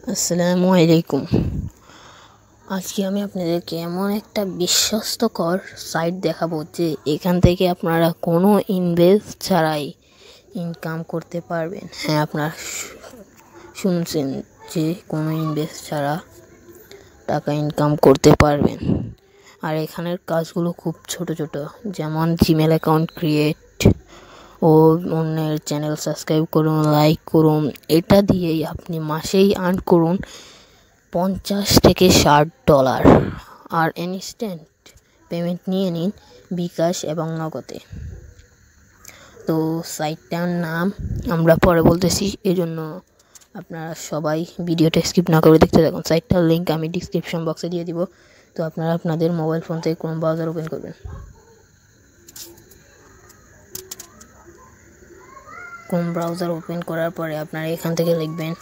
আসসালামু আলাইকুম। আজকে আমি আপনাদেরকে এমন একটা বিশ্বস্তকর সাইট দেখাবো যে এখান থেকে আপনারা কোনো ইনভেস্ট ছাড়াই ইনকাম করতে পারবেন। হ্যাঁ, আপনারা শুনছেন যে কোনো ইনভেস্ট ছাড়া টাকা ইনকাম করতে পারবেন। আর এখানের কাজগুলো খুব ছোট ছোট, যেমন জিমেল অ্যাকাউন্ট ক্রিয়েট ও অন্যের চ্যানেল সাবস্ক্রাইব করুন, লাইক করুন। এটা দিয়েই আপনি মাসেই আর্ন করুন $50 থেকে $60 আর ইনস্ট্যান্ট পেমেন্ট নিয়ে নিন বিকাশ এবং নগদে। তো সাইটটার নাম আমরা পরে বলতেছি, এজন্য আপনারা সবাই ভিডিওটা স্কিপ না করে দেখতে থাকুন। সাইটটার লিঙ্ক আমি ডিসক্রিপশন বক্সে দিয়ে দিব। তো আপনারা আপনাদের মোবাইল ফোন থেকে ক্রোম ব্রাউজার ওপেন করবেন। ক্রোম ব্রাউজার ওপেন করার পরে আপনারা এখান থেকে লিখবেন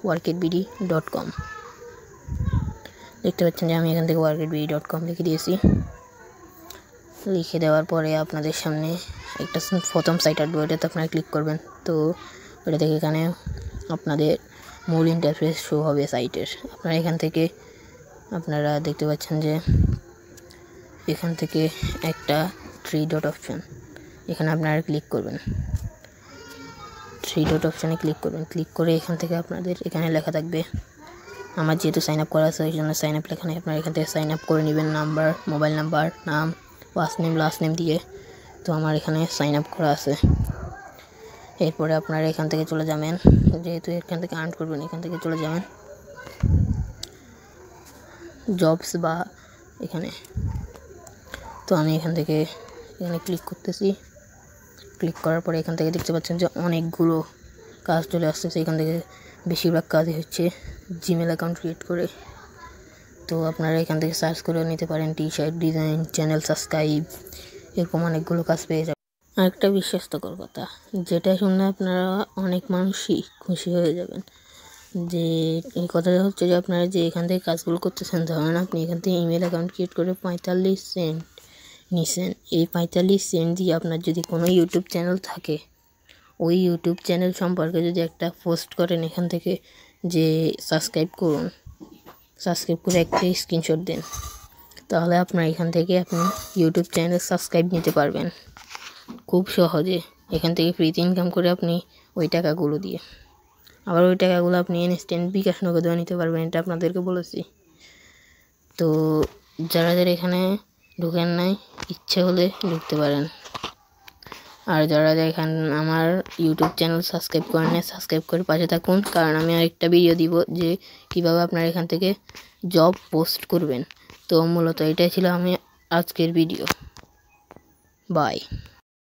workit.com। দেখতে পাচ্ছেন যে আমি এখান থেকে workit.com লিখে দিয়েছি। লিখে দেওয়ার পরে আপনাদের সামনে একটা প্রথম সাইট আসবে, ওইটাতে আপনারা ক্লিক করবেন। তো ওইটা থেকে এখানে আপনাদের মূল ইন্টারফেস শো হবে সাইটের। আপনারা এখান থেকে আপনারা দেখতে পাচ্ছেন যে এখান থেকে একটা 3 ডট অপশন, এখানে আপনারা ক্লিক করবেন। 3 ডট অপশানে ক্লিক করবেন। ক্লিক করে এখান থেকে আপনাদের এখানে লেখা থাকবে, আমার যেহেতু সাইন আপ করা আছে ওই জন্য সাইন আপ লেখা নেই, আপনারা এখান থেকে সাইন আপ করে নেবেন নাম্বার, মোবাইল নাম্বার, নাম, ফার্স্ট নেম, লাস্ট নেম দিয়ে। তো আমার এখানে সাইন আপ করা আছে। এরপরে আপনারা এখান থেকে চলে যাবেন, যেহেতু এখান থেকে আর্ন করবেন এখান থেকে চলে যাবেন জবস বা এখানে। তো আমি এখান থেকে এখানে ক্লিক করতেছি। ক্লিক করার পরে এখান থেকে দেখতে পাচ্ছেন যে অনেকগুলো কাজ চলে আসতেছে। এখান থেকে বেশিরভাগ কাজই হচ্ছে জিমেল অ্যাকাউন্ট ক্রিয়েট করে। তো আপনারা এখান থেকে সার্চ করে নিতে পারেন টি-শার্ট ডিজাইন, চ্যানেল সাবস্ক্রাইব, এরকম অনেকগুলো কাজ পেয়ে যাবেন। আরেকটা বিশ্বস্তকর কথা, যেটা শুনলে আপনারা অনেক মানুষই খুশি হয়ে যাবেন, যে এই কথাটা হচ্ছে যে আপনারা যে এখান থেকে কাজগুলো করতেছেন, ধরেন আপনি এখান থেকে ইমেল অ্যাকাউন্ট ক্রিয়েট করে 45 সেন্ট নিছেন। এই 45 সেন্ট দিয়ে আপনার যদি কোনো ইউটিউব চ্যানেল থাকে, ওই ইউটিউব চ্যানেল সম্পর্কে যদি একটা পোস্ট করেন এখান থেকে যে সাবস্ক্রাইব করুন, সাবস্ক্রাইব করে একটা স্ক্রিনশট দেন, তাহলে আপনার এখান থেকে আপনি ইউটিউব চ্যানেল সাবস্ক্রাইব নিতে পারবেন খুব সহজে। এখান থেকে ফ্রিতে ইনকাম করে আপনি ওই টাকাগুলো দিয়ে আবার ওই টাকাগুলো আপনি ইনস্ট্যান্ট বিকাশ নগদেও নিতে পারবেন, এটা আপনাদেরকে বলেছি। তো যারা যারা এখানে ঢুকেন নাই, ইচ্ছে হলে ঢুকতে পারেন। আর যারা এখানে আমার ইউটিউব চ্যানেল সাবস্ক্রাইব করেন না, সাবস্ক্রাইব করে পাশে থাকুন, কারণ আমি আরেকটা ভিডিও দিব যে কীভাবে আপনারা এখান থেকে জব পোস্ট করবেন। তো মূলত এটাই ছিল আমি আজকের ভিডিও। বাই।